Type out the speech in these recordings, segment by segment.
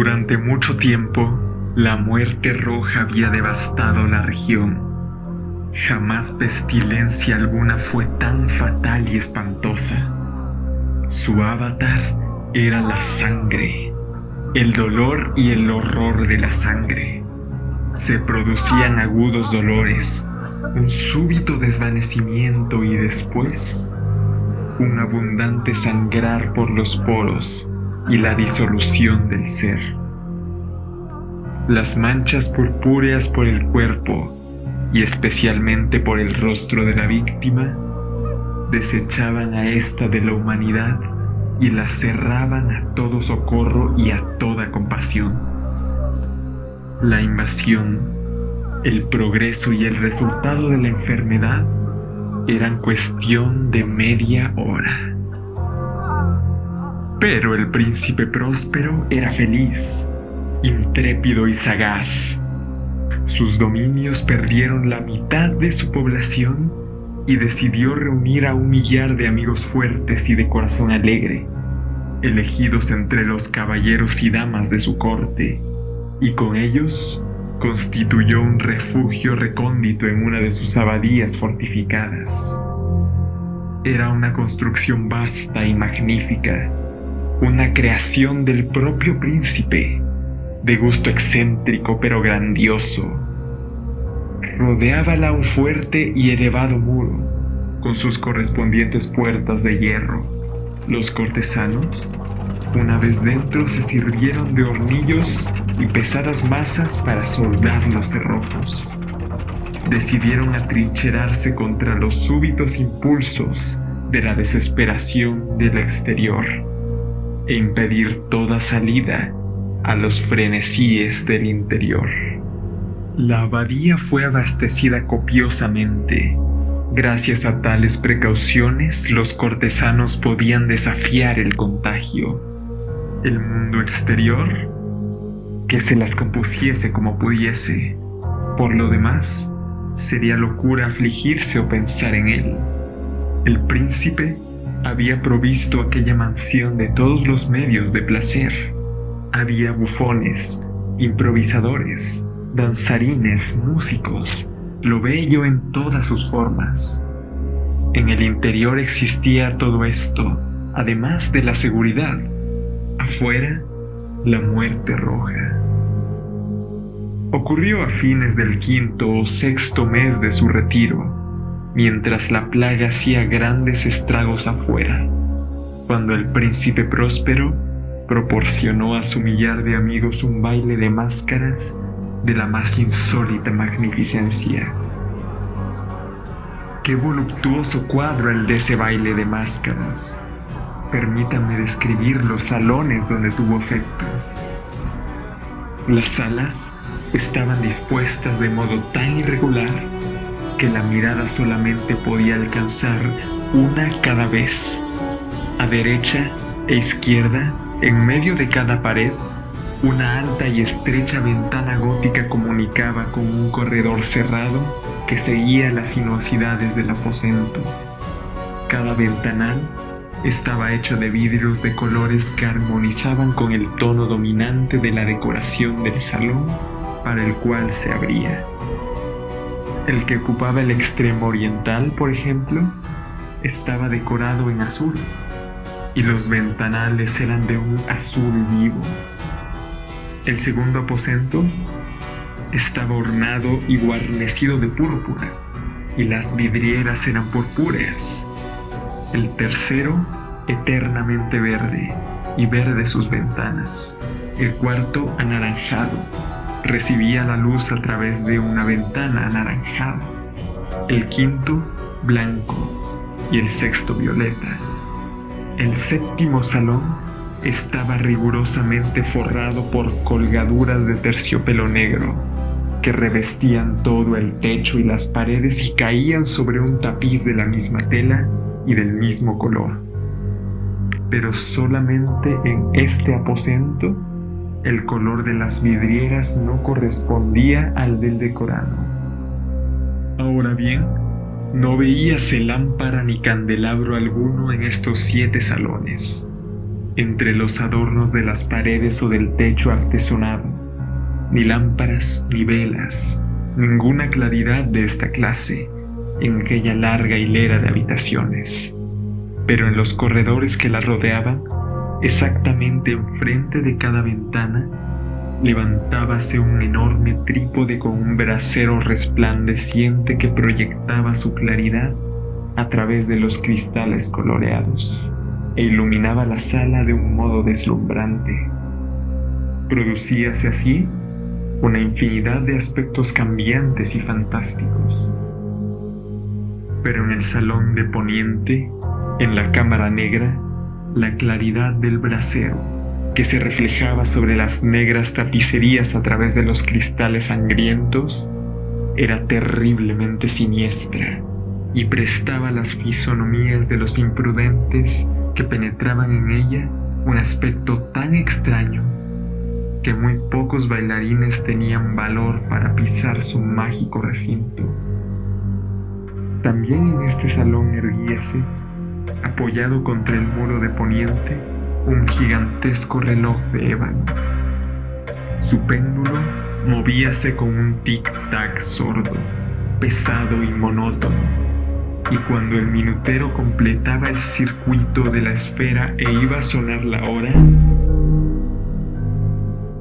Durante mucho tiempo, la muerte roja había devastado la región. Jamás pestilencia alguna fue tan fatal y espantosa. Su avatar era la sangre, el dolor y el horror de la sangre. Se producían agudos dolores, un súbito desvanecimiento y después un abundante sangrar por los poros y la disolución del ser. Las manchas purpúreas por el cuerpo y especialmente por el rostro de la víctima desechaban a esta de la humanidad y la cerraban a todo socorro y a toda compasión. La invasión, el progreso y el resultado de la enfermedad eran cuestión de media hora. Pero el príncipe próspero era feliz, intrépido y sagaz. Sus dominios perdieron la mitad de su población y decidió reunir a 1 millar de amigos fuertes y de corazón alegre, elegidos entre los caballeros y damas de su corte, y con ellos constituyó un refugio recóndito en una de sus abadías fortificadas. Era una construcción vasta y magnífica, una creación del propio príncipe, de gusto excéntrico pero grandioso. Rodeábala un fuerte y elevado muro, con sus correspondientes puertas de hierro. Los cortesanos, una vez dentro, se sirvieron de hornillos y pesadas masas para soldar los cerrojos. Decidieron atrincherarse contra los súbitos impulsos de la desesperación del exterior e impedir toda salida a los frenesíes del interior. La abadía fue abastecida copiosamente. Gracias a tales precauciones, los cortesanos podían desafiar el contagio. El mundo exterior, que se las compusiese como pudiese. Por lo demás, sería locura afligirse o pensar en él. El príncipe había provisto aquella mansión de todos los medios de placer. Había bufones, improvisadores, danzarines, músicos, lo bello en todas sus formas. En el interior existía todo esto, además de la seguridad. Afuera, la muerte roja. Ocurrió a fines del 5º o 6º mes de su retiro, mientras la plaga hacía grandes estragos afuera, cuando el príncipe próspero proporcionó a su millar de amigos un baile de máscaras de la más insólita magnificencia. Qué voluptuoso cuadro el de ese baile de máscaras. Permítanme describir los salones donde tuvo efecto. Las salas estaban dispuestas de modo tan irregular que la mirada solamente podía alcanzar una cada vez. A derecha e izquierda, en medio de cada pared, una alta y estrecha ventana gótica comunicaba con un corredor cerrado que seguía las sinuosidades del aposento. Cada ventanal estaba hecho de vidrios de colores que armonizaban con el tono dominante de la decoración del salón para el cual se abría. El que ocupaba el extremo oriental, por ejemplo, estaba decorado en azul, y los ventanales eran de un azul vivo. El segundo aposento estaba ornado y guarnecido de púrpura, y las vidrieras eran purpúreas. El tercero, eternamente verde, y verde sus ventanas. El cuarto, anaranjado, recibía la luz a través de una ventana anaranjada. El quinto, blanco, y el sexto, violeta. El séptimo salón estaba rigurosamente forrado por colgaduras de terciopelo negro que revestían todo el techo y las paredes y caían sobre un tapiz de la misma tela y del mismo color. Pero solamente en este aposento el color de las vidrieras no correspondía al del decorado. Ahora bien, no veíase lámpara ni candelabro alguno en estos 7 salones. Entre los adornos de las paredes o del techo artesonado, ni lámparas ni velas, ninguna claridad de esta clase en aquella larga hilera de habitaciones. Pero en los corredores que la rodeaban, exactamente enfrente de cada ventana, levantábase un enorme trípode con un brasero resplandeciente que proyectaba su claridad a través de los cristales coloreados e iluminaba la sala de un modo deslumbrante. Producíase así una infinidad de aspectos cambiantes y fantásticos. Pero en el salón de poniente, en la cámara negra, la claridad del brasero, que se reflejaba sobre las negras tapicerías a través de los cristales sangrientos, era terriblemente siniestra y prestaba a las fisonomías de los imprudentes que penetraban en ella un aspecto tan extraño que muy pocos bailarines tenían valor para pisar su mágico recinto. También en este salón erguíase, apoyado contra el muro de poniente, un gigantesco reloj de ébano. Su péndulo movíase con un tic-tac sordo, pesado y monótono, y cuando el minutero completaba el circuito de la esfera e iba a sonar la hora,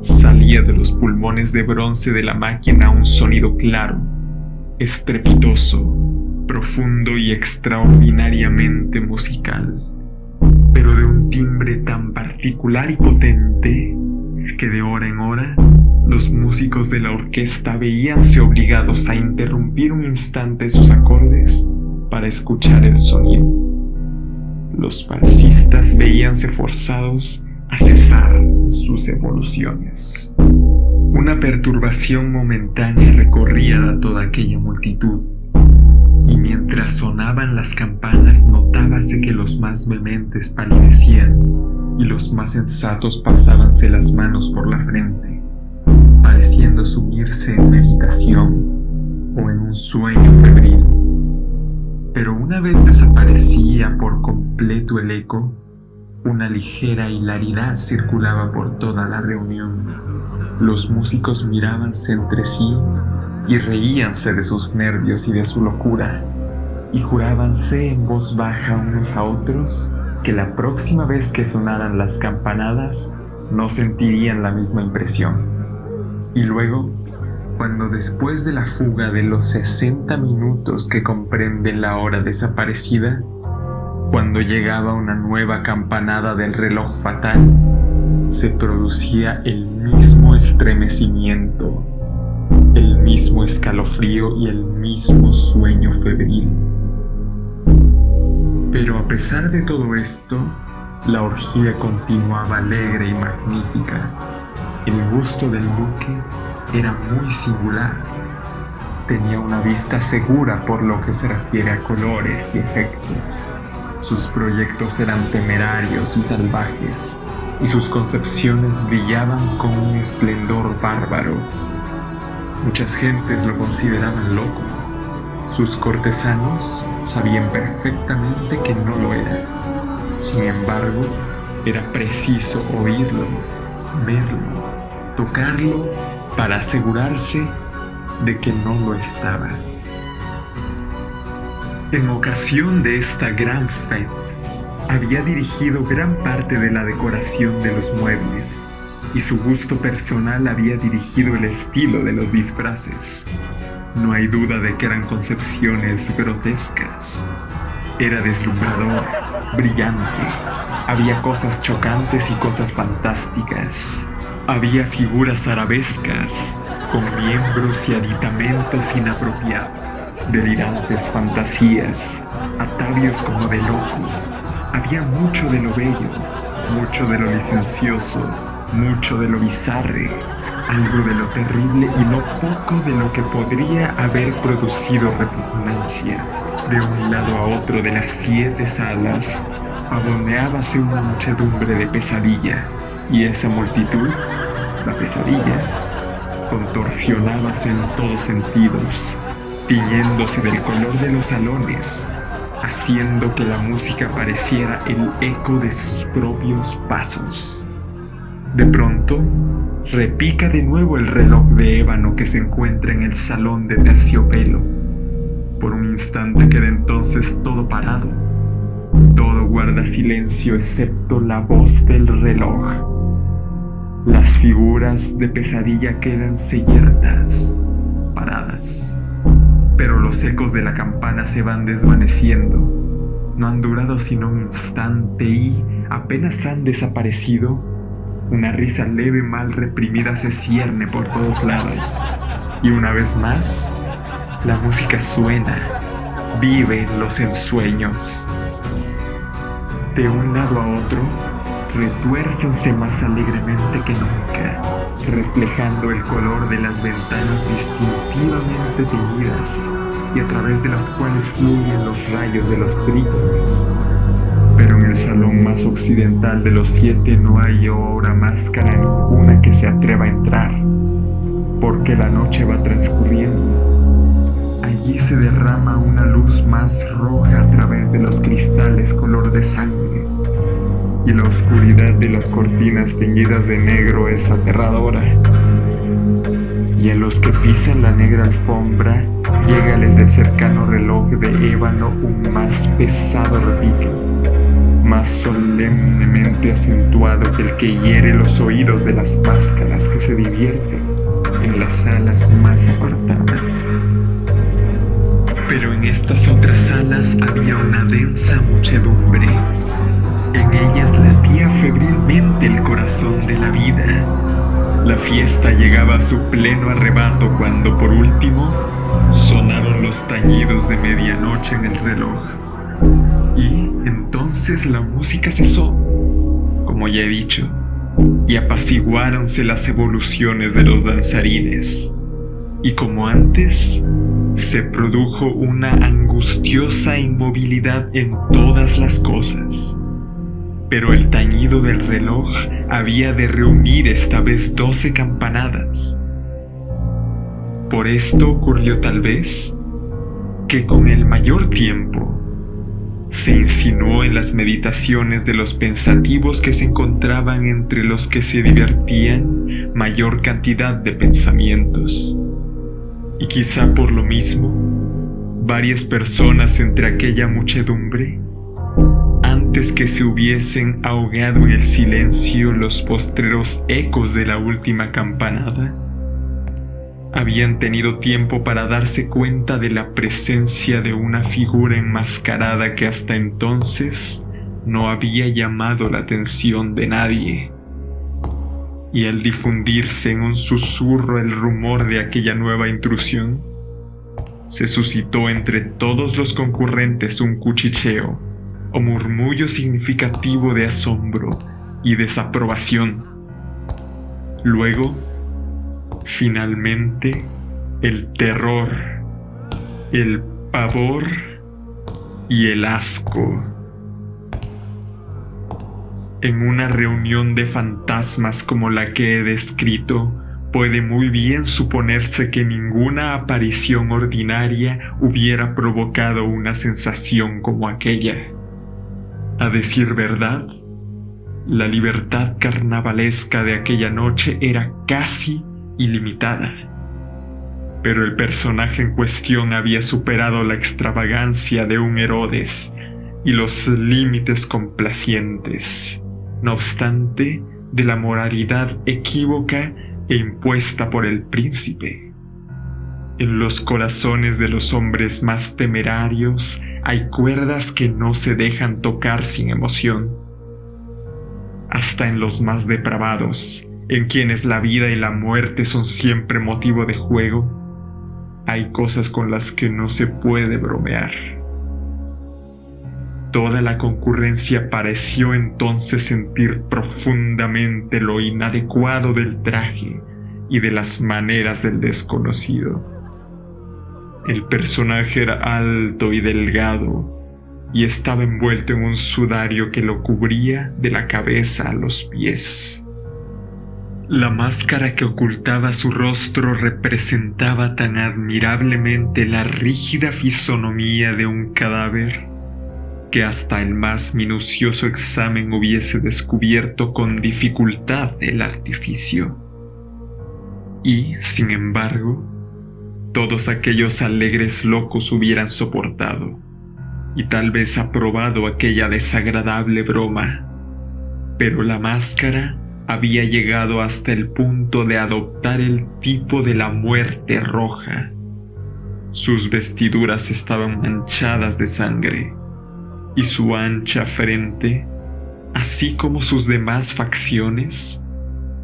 salía de los pulmones de bronce de la máquina un sonido claro, estrepitoso, profundo y extraordinariamente musical, pero de un timbre tan particular y potente que de hora en hora los músicos de la orquesta veíanse obligados a interrumpir un instante sus acordes para escuchar el sonido. Los falsistas veíanse forzados a cesar sus evoluciones. Una perturbación momentánea recorría a toda aquella multitud, y mientras sonaban las campanas notábase que los más vehementes palidecían y los más sensatos pasábanse las manos por la frente, pareciendo sumirse en meditación o en un sueño febril. Pero una vez desaparecía por completo el eco, una ligera hilaridad circulaba por toda la reunión. Los músicos mirábanse entre sí y reíanse de sus nervios y de su locura, y jurábanse en voz baja unos a otros que la próxima vez que sonaran las campanadas no sentirían la misma impresión. Y luego, cuando después de la fuga de los 60 minutos que comprenden la hora desaparecida, cuando llegaba una nueva campanada del reloj fatal, se producía el mismo estremecimiento, el mismo escalofrío y el mismo sueño febril. Pero a pesar de todo esto, la orgía continuaba alegre y magnífica. El gusto del duque era muy singular. Tenía una vista segura por lo que se refiere a colores y efectos. Sus proyectos eran temerarios y salvajes, y sus concepciones brillaban con un esplendor bárbaro. Muchas gentes lo consideraban loco. Sus cortesanos sabían perfectamente que no lo era. Sin embargo, era preciso oírlo, verlo, tocarlo para asegurarse de que no lo estaba. En ocasión de esta gran fête, había dirigido gran parte de la decoración de los muebles, y su gusto personal había dirigido el estilo de los disfraces. No hay duda de que eran concepciones grotescas. Era deslumbrador, brillante. Había cosas chocantes y cosas fantásticas. Había figuras arabescas, con miembros y aditamentos inapropiados, delirantes fantasías, atavios como de loco. Había mucho de lo bello, mucho de lo licencioso, mucho de lo bizarre, algo de lo terrible y no poco de lo que podría haber producido repugnancia. De un lado a otro de las 7 salas, pavoneábase una muchedumbre de pesadilla, y esa multitud, la pesadilla, contorsionábase en todos sentidos, tiñéndose del color de los salones, haciendo que la música pareciera el eco de sus propios pasos. De pronto, repica de nuevo el reloj de ébano que se encuentra en el salón de terciopelo. Por un instante queda entonces todo parado. Todo guarda silencio excepto la voz del reloj. Las figuras de pesadilla quedan ciertas, paradas. Pero los ecos de la campana se van desvaneciendo. No han durado sino un instante y, apenas han desaparecido, una risa leve mal reprimida se cierne por todos lados. Y una vez más, la música suena, vive en los ensueños. De un lado a otro, retuércense más alegremente que nunca, reflejando el color de las ventanas distintivamente teñidas y a través de las cuales fluyen los rayos de los trígonos. Pero en el salón más occidental de los 7 no hay ahora máscara ninguna que se atreva a entrar, porque la noche va transcurriendo. Allí se derrama una luz más roja a través de los cristales color de sangre, y la oscuridad de las cortinas teñidas de negro es aterradora. Y a los que pisan la negra alfombra, llegales del cercano reloj de ébano un más pesado repique, más solemnemente acentuado que el que hiere los oídos de las máscaras que se divierten en las salas más apartadas. Pero en estas otras salas había una densa muchedumbre. En ellas latía febrilmente el corazón de la vida. La fiesta llegaba a su pleno arrebato cuando por último sonaron los tañidos de medianoche en el reloj. Y entonces la música cesó, como ya he dicho, y apaciguáronse las evoluciones de los danzarines. Y como antes, se produjo una angustiosa inmovilidad en todas las cosas. Pero el tañido del reloj había de reunir esta vez 12 campanadas. Por esto ocurrió tal vez que con el mayor tiempo se insinuó en las meditaciones de los pensativos que se encontraban entre los que se divertían mayor cantidad de pensamientos. Y quizá por lo mismo, varias personas entre aquella muchedumbre, antes que se hubiesen ahogado en el silencio los postreros ecos de la última campanada, habían tenido tiempo para darse cuenta de la presencia de una figura enmascarada que hasta entonces no había llamado la atención de nadie. Y al difundirse en un susurro el rumor de aquella nueva intrusión, se suscitó entre todos los concurrentes un cuchicheo o murmullo significativo de asombro y desaprobación. Luego, finalmente, el terror, el pavor y el asco. En una reunión de fantasmas como la que he descrito, puede muy bien suponerse que ninguna aparición ordinaria hubiera provocado una sensación como aquella. A decir verdad, la libertad carnavalesca de aquella noche era casi ilimitada. Pero el personaje en cuestión había superado la extravagancia de un Herodes y los límites complacientes, no obstante, de la moralidad equívoca e impuesta por el príncipe. En los corazones de los hombres más temerarios hay cuerdas que no se dejan tocar sin emoción. Hasta en los más depravados, en quienes la vida y la muerte son siempre motivo de juego, hay cosas con las que no se puede bromear. Toda la concurrencia pareció entonces sentir profundamente lo inadecuado del traje y de las maneras del desconocido. El personaje era alto y delgado y estaba envuelto en un sudario que lo cubría de la cabeza a los pies. La máscara que ocultaba su rostro representaba tan admirablemente la rígida fisonomía de un cadáver que hasta el más minucioso examen hubiese descubierto con dificultad el artificio. Y, sin embargo, todos aquellos alegres locos hubieran soportado y tal vez aprobado aquella desagradable broma, pero la máscara había llegado hasta el punto de adoptar el tipo de la muerte roja. Sus vestiduras estaban manchadas de sangre y su ancha frente, así como sus demás facciones,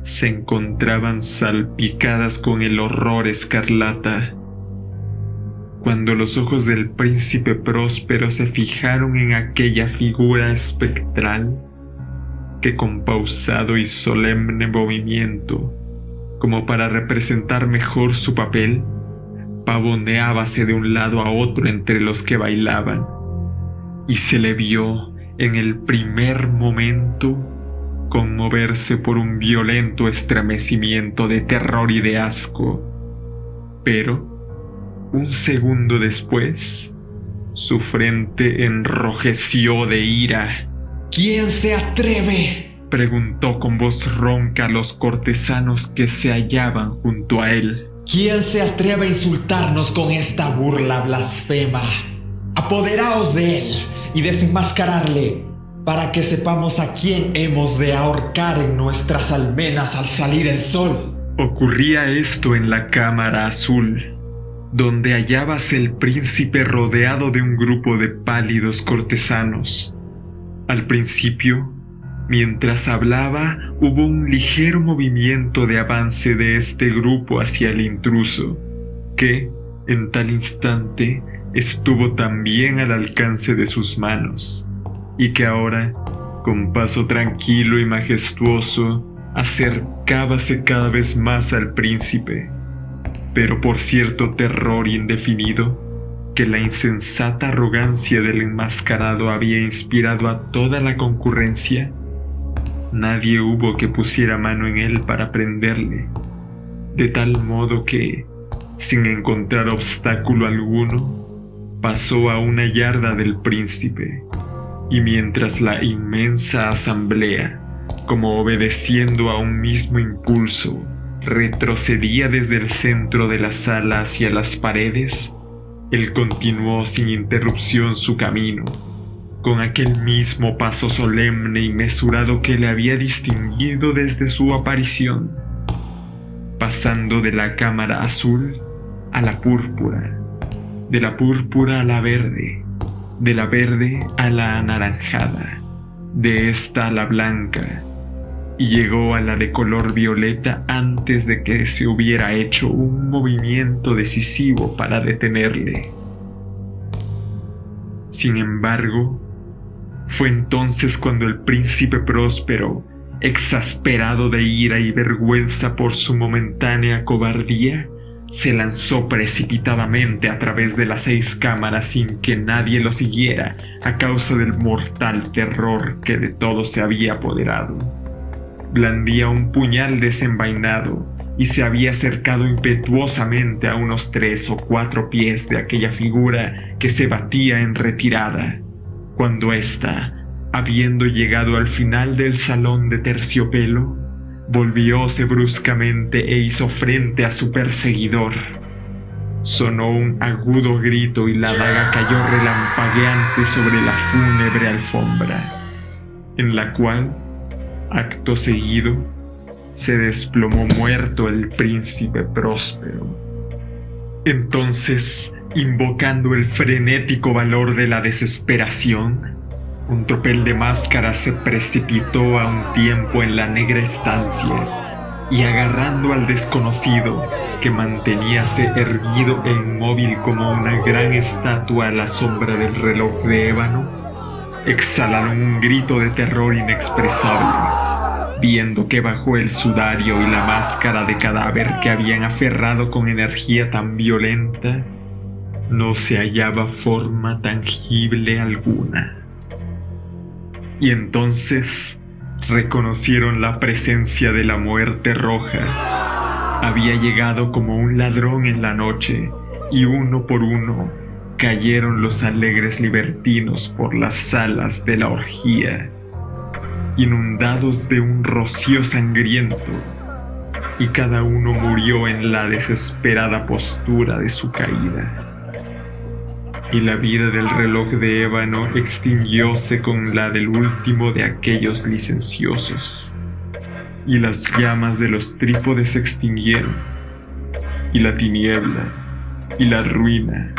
se encontraban salpicadas con el horror escarlata. Cuando los ojos del príncipe Próspero se fijaron en aquella figura espectral, que con pausado y solemne movimiento, como para representar mejor su papel, pavoneábase de un lado a otro entre los que bailaban, y se le vio en el primer momento conmoverse por un violento estremecimiento de terror y de asco, pero un segundo después su frente enrojeció de ira. ¿Quién se atreve?, preguntó con voz ronca a los cortesanos que se hallaban junto a él. ¿Quién se atreve a insultarnos con esta burla blasfema? Apoderaos de él y desenmascararle, para que sepamos a quién hemos de ahorcar en nuestras almenas al salir el sol. Ocurría esto en la Cámara Azul, donde hallábase el príncipe rodeado de un grupo de pálidos cortesanos. Al principio, mientras hablaba, hubo un ligero movimiento de avance de este grupo hacia el intruso, que, en tal instante, estuvo también al alcance de sus manos, y que ahora, con paso tranquilo y majestuoso, acercábase cada vez más al príncipe, pero por cierto terror indefinido que la insensata arrogancia del enmascarado había inspirado a toda la concurrencia, nadie hubo que pusiera mano en él para prenderle, de tal modo que, sin encontrar obstáculo alguno, pasó a una yarda del príncipe, y mientras la inmensa asamblea, como obedeciendo a un mismo impulso, retrocedía desde el centro de la sala hacia las paredes, él continuó sin interrupción su camino, con aquel mismo paso solemne y mesurado que le había distinguido desde su aparición, pasando de la Cámara Azul a la púrpura, de la púrpura a la verde, de la verde a la anaranjada, de esta a la blanca, y llegó a la de color violeta antes de que se hubiera hecho un movimiento decisivo para detenerle. Sin embargo, fue entonces cuando el príncipe Próspero, exasperado de ira y vergüenza por su momentánea cobardía, se lanzó precipitadamente a través de las 6 cámaras sin que nadie lo siguiera a causa del mortal terror que de todo se había apoderado. Blandía un puñal desenvainado y se había acercado impetuosamente a unos 3 o 4 pies de aquella figura que se batía en retirada, cuando ésta, habiendo llegado al final del salón de terciopelo, volvióse bruscamente e hizo frente a su perseguidor. Sonó un agudo grito y la daga cayó relampagueante sobre la fúnebre alfombra, en la cual, acto seguido, se desplomó muerto el príncipe Próspero. Entonces, invocando el frenético valor de la desesperación, un tropel de máscaras se precipitó a un tiempo en la negra estancia y agarrando al desconocido, que manteníase erguido e inmóvil como una gran estatua a la sombra del reloj de ébano, exhalaron un grito de terror inexpresable, viendo que bajo el sudario y la máscara de cadáver que habían aferrado con energía tan violenta, no se hallaba forma tangible alguna. Y entonces reconocieron la presencia de la muerte roja. Había llegado como un ladrón en la noche, y uno por uno, cayeron los alegres libertinos por las salas de la orgía, inundados de un rocío sangriento, y cada uno murió en la desesperada postura de su caída. Y la vida del reloj de ébano extinguióse con la del último de aquellos licenciosos, y las llamas de los trípodes se extinguieron, y la tiniebla, y la ruina,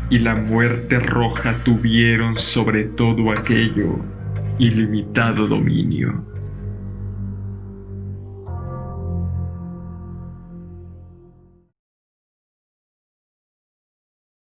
y la muerte roja tuvieron sobre todo aquello ilimitado dominio.